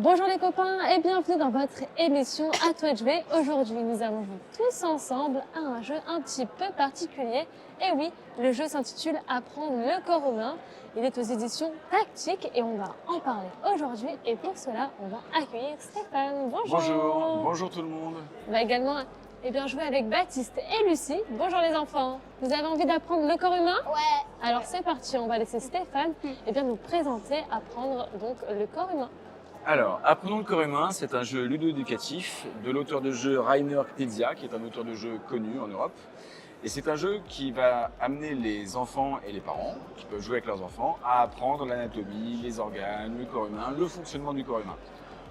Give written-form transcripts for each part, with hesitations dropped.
Bonjour les copains et bienvenue dans votre émission À toi de jouer. Aujourd'hui, nous allons jouer tous ensemble à un jeu un petit peu particulier. Et oui, le jeu s'intitule Apprendre le corps humain. Il est aux éditions Tactique et on va en parler aujourd'hui. Et pour cela, on va accueillir Stéphane. Bonjour. Bonjour tout le monde. On va également jouer avec Baptiste et Lucie. Bonjour les enfants. Vous avez envie d'apprendre le corps humain? Ouais. Alors c'est parti, on va laisser Stéphane nous présenter, apprendre donc le corps humain. Alors, Apprenons le corps humain, c'est un jeu ludo-éducatif de l'auteur de jeu Rainer Knizia, qui est un auteur de jeu connu en Europe. Et c'est un jeu qui va amener les enfants et les parents, qui peuvent jouer avec leurs enfants, à apprendre l'anatomie, les organes, le corps humain, le fonctionnement du corps humain.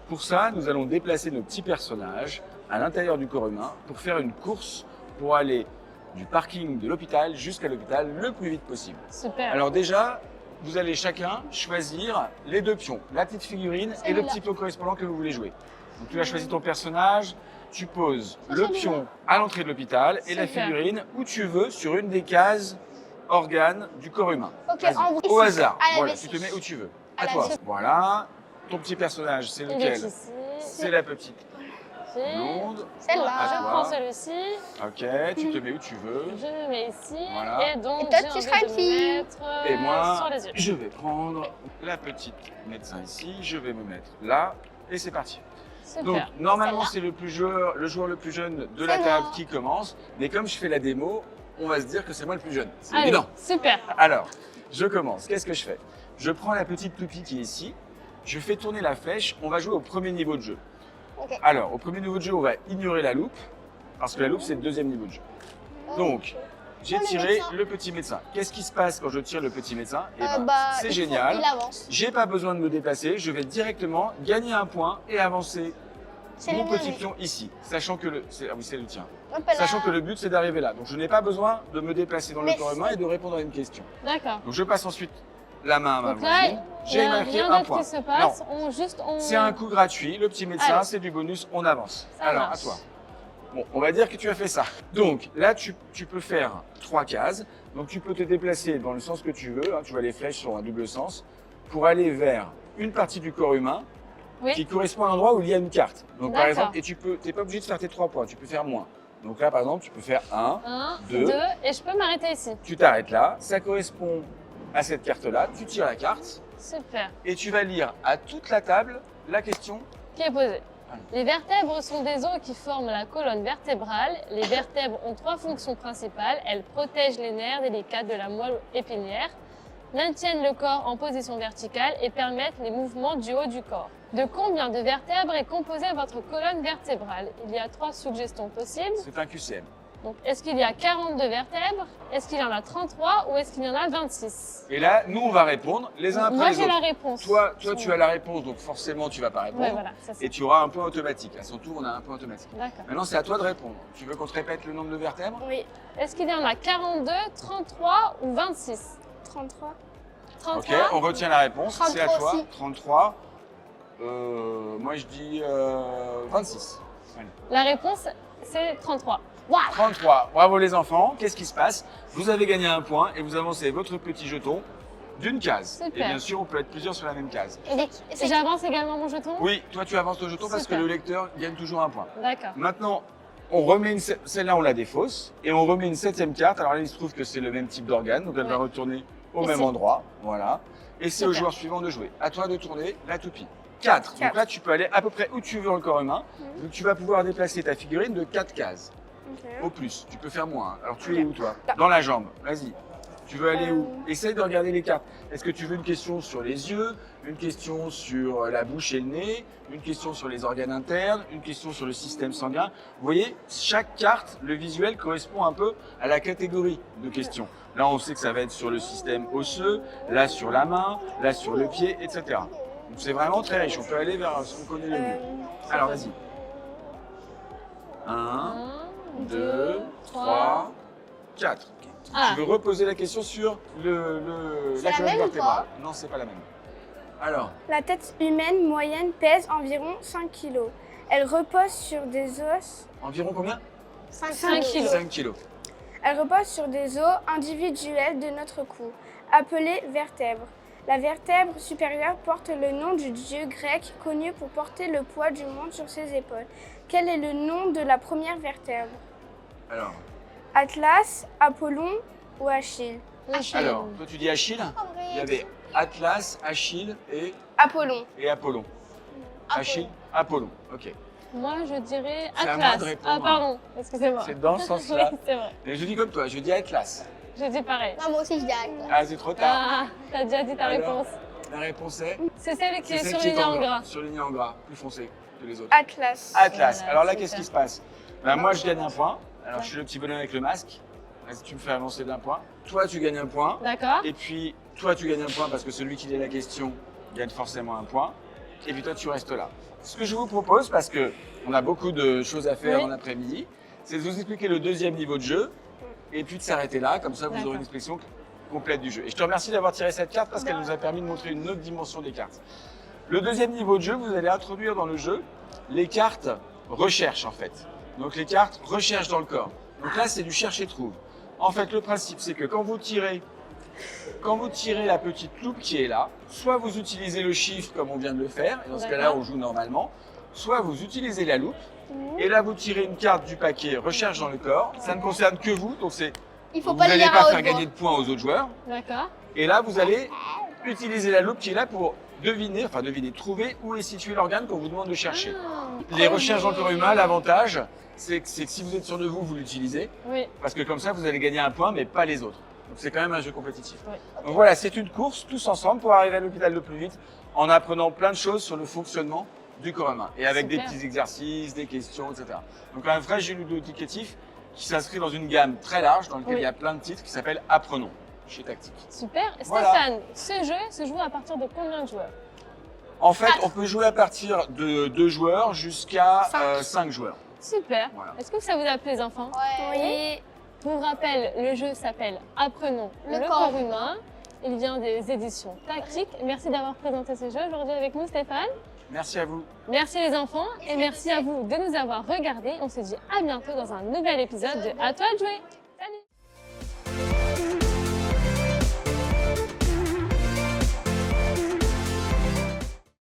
Pour ça, nous allons déplacer nos petits personnages à l'intérieur du corps humain pour faire une course pour aller du parking de l'hôpital jusqu'à l'hôpital le plus vite possible. Super. Alors déjà, vous allez chacun choisir les deux pions, la petite figurine et le petit pion correspondant que vous voulez jouer. Donc tu as choisi ton personnage, tu poses le pion à l'entrée de l'hôpital et la figurine où tu veux sur une des cases organes du corps humain. Ok, en vous. Au hasard, À la voilà, vessie. tu te mets où tu veux. À À la toi. vessie. Voilà, ton petit personnage, c'est Il est lequel? ici. C'est la petite blonde. Celle-là. À Je toi. prends celui-ci, Ok, tu te mets où tu veux. je le mets ici Voilà. et donc Et toi, j'ai tu envie seras de une me fille. mettre Et moi, sur les yeux. je vais prendre la petite médecin ici, je vais me mettre là et c'est parti. Super. Donc normalement Celle-là. c'est le joueur le plus jeune de la C'est table moi. qui commence, mais comme je fais la démo, on va se dire que c'est moi le plus jeune. C'est Allez, évident. super. Alors, je commence. Qu'est-ce que je fais? Je prends la petite toupie qui est ici, je fais tourner la flèche, on va jouer au premier niveau de jeu. Ok. Alors, au premier niveau de jeu, on va ignorer la loupe, parce que la loupe c'est le deuxième niveau de jeu. Donc, j'ai Oh, le tiré médecin. le petit médecin. Qu'est-ce qui se passe quand je tire le petit médecin? Eh ben, c'est Il génial. Il avance. J'ai pas besoin de me déplacer, je vais directement gagner un point et avancer C'est mon le mien, petit lui. pion ici, sachant que le, ah oui, c'est le tien. Hop là. Sachant que le but c'est d'arriver là. Donc je n'ai pas besoin de me déplacer dans le Mais corps humain et de répondre à une question. D'accord. Donc je passe ensuite la main à ma Donc là, voisine. il n'y J'ai a marqué rien un d'autre point. qui se passe. On... C'est un coup gratuit. Le petit médecin, Allez. c'est du bonus. On avance. Ça Alors marche. à toi. Bon, on va dire que tu as fait ça. Donc là, tu peux faire 3 cases. Donc tu peux te déplacer dans le sens que tu veux. Hein, tu vois, les flèches sont à double sens pour aller vers une partie du corps humain Oui. qui correspond à un endroit où il y a une carte. Donc par D'accord. exemple, et t'es pas obligé de faire tes 3 points. Tu peux faire moins. Donc là, par exemple, tu peux faire 1. 1, Deux. 2, et je peux m'arrêter ici. Tu t'arrêtes là. Ça correspond à cette carte-là. Tu tires la carte Super. et tu vas lire à toute la table la question. Qui est posé. Allez. Les vertèbres sont des os qui forment la colonne vertébrale. Les vertèbres ont 3 fonctions principales. Elles protègent les nerfs délicats de la moelle épinière, maintiennent le corps en position verticale et permettent les mouvements du haut du corps. De combien de vertèbres est composée votre colonne vertébrale? Il y a 3 suggestions possibles. C'est un QCM. Donc, est-ce qu'il y a 42 vertèbres? Est-ce qu'il y en a 33 ou est-ce qu'il y en a 26? Et là, nous, on va répondre les uns après Moi, les j'ai autres. la réponse. Toi, tu as la réponse, donc forcément, tu vas pas répondre. Ouais, voilà, ça c'est. Et tu auras un point automatique. À son tour, on a un point automatique. D'accord. Maintenant, c'est à toi de répondre. Tu veux qu'on te répète le nombre de vertèbres? Oui. Est-ce qu'il y en a 42, 33 ou 26? 33. 33? Ok, on retient la réponse. C'est à 33 toi. aussi. 33. Moi, je dis 26. Allez. La réponse, c'est 33. Waouh. 33. Bravo les enfants. Qu'est-ce qui se passe? Vous avez gagné un point et vous avancez votre petit jeton d'une case. Super. Et bien sûr, on peut être plusieurs sur la même case. Et j'avance également mon jeton? Oui, toi, tu avances le jeton parce que Super. le lecteur gagne toujours un point. D'accord. Maintenant, on remet celle-là, on la défausse et on remet une 7e carte. Alors là, il se trouve que c'est le même type d'organe, donc elle va retourner au Ici. même endroit. Voilà. Et c'est au Super. joueur suivant de jouer. À toi de tourner la toupie. 4. Donc Quatre. là, tu peux aller à peu près où tu veux dans le corps humain. Donc tu vas pouvoir déplacer ta figurine de 4 cases. Au plus. Tu peux faire moins. hein. Alors tu es où toi? Dans la jambe. Vas-y. Tu veux aller où? Essaye de regarder les cartes. Est-ce que tu veux une question sur les yeux, une question sur la bouche et le nez, une question sur les organes internes, une question sur le système sanguin? Vous voyez, chaque carte, le visuel correspond un peu à la catégorie de questions. Là, on sait que ça va être sur le système osseux, là sur la main, là sur le pied, etc. Donc c'est vraiment très riche. On peut aller vers ce qu'on connaît le mieux. Alors vas-y. 1, 1, 2, 3, 4. Ah, Tu veux reposer la question sur C'est la la colonne même ou vertébrale? Non, c'est pas la même. Alors, La tête humaine moyenne pèse environ 5 kg. Elle repose sur des os. environ combien? 5 kilos. 5 kilos. Elle repose sur des os individuels de notre cou, appelés vertèbres. La vertèbre supérieure porte le nom du dieu grec connu pour porter le poids du monde sur ses épaules. Quel est le nom de la première vertèbre? Alors, Atlas, Apollon ou Achille? alors, toi tu dis Achille. Il y avait Atlas, Achille Apollon. et Apollon. Achille, Apollon. Ok. Moi, je dirais C'est à moi Atlas. de répondre. Ah, pardon, excusez-moi. C'est dans ce sens-là. Oui, c'est vrai. Mais je dis comme toi, je dis Atlas. Je dis pareil. Ah, moi aussi, je dis Atlas. Ah, c'est trop tard. Ah, t'as déjà dit ta Alors, réponse. La réponse est C'est celle qui est celle surlignée en en gras. surlignée en gras, plus foncé que les autres. Atlas. Atlas. Voilà, Alors là, super. qu'est-ce qui se passe? Ben, moi, je gagne un point. Alors, je suis le petit bonhomme avec le masque. Vas-y, tu me fais avancer d'un point. Toi, tu gagnes un point. D'accord. Et puis, toi, tu gagnes un point parce que celui qui lit la question gagne forcément un point. Et puis, toi, tu restes là. Ce que je vous propose, parce que on a beaucoup de choses à faire Oui. en après-midi, c'est de vous expliquer le deuxième niveau de jeu et puis de s'arrêter là. Comme ça, vous aurez D'accord. une explication complète du jeu. Et je te remercie d'avoir tiré cette carte parce qu'elle nous a permis de montrer une autre dimension des cartes. Le deuxième niveau de jeu, vous allez introduire dans le jeu les cartes recherche en fait. Donc les cartes recherche dans le corps. Donc là, c'est du cherche et trouve. En fait, le principe, c'est que quand vous tirez la petite loupe qui est là, soit vous utilisez le chiffre comme on vient de le faire, et dans ce cas-là, D'accord. on joue normalement, soit vous utilisez la loupe, et là, vous tirez une carte du paquet recherche dans le corps. Ça ne concerne que vous, donc Il faut vous pas le n'allez lire pas à haute faire gagner voix. de points aux autres joueurs. D'accord. Et là, vous allez utiliser la loupe qui est là pour deviner, trouver où est situé l'organe qu'on vous demande de chercher. Ah, Les recherches dans le corps humain, l'avantage, c'est que si vous êtes sûr de vous, vous l'utilisez, oui. parce que comme ça, vous allez gagner un point, mais pas les autres. Donc c'est quand même un jeu compétitif. Oui. Donc voilà, c'est une course tous ensemble pour arriver à l'hôpital le plus vite, en apprenant plein de choses sur le fonctionnement du corps humain, et avec Super. des petits exercices, des questions, etc. Donc un vrai jeu ludo-éducatif qui s'inscrit dans une gamme très large, dans lequel Oui. il y a plein de titres, qui s'appelle Apprenons, chez Tactique. Super. Voilà. Stéphane, ce jeu se joue à partir de combien de joueurs? En fait, on peut jouer à partir de 2 joueurs jusqu'à 5 joueurs. Super. Voilà. Est-ce que ça vous a plu, les enfants? Ouais. Oui. Pour rappel, le jeu s'appelle Apprenons Le le corps. corps humain. Il vient des éditions Tactique. Merci d'avoir présenté ce jeu aujourd'hui avec nous, Stéphane. Merci à vous. Merci les enfants et merci à vous de nous avoir regardés. On se dit à bientôt dans un nouvel épisode de À toi de jouer.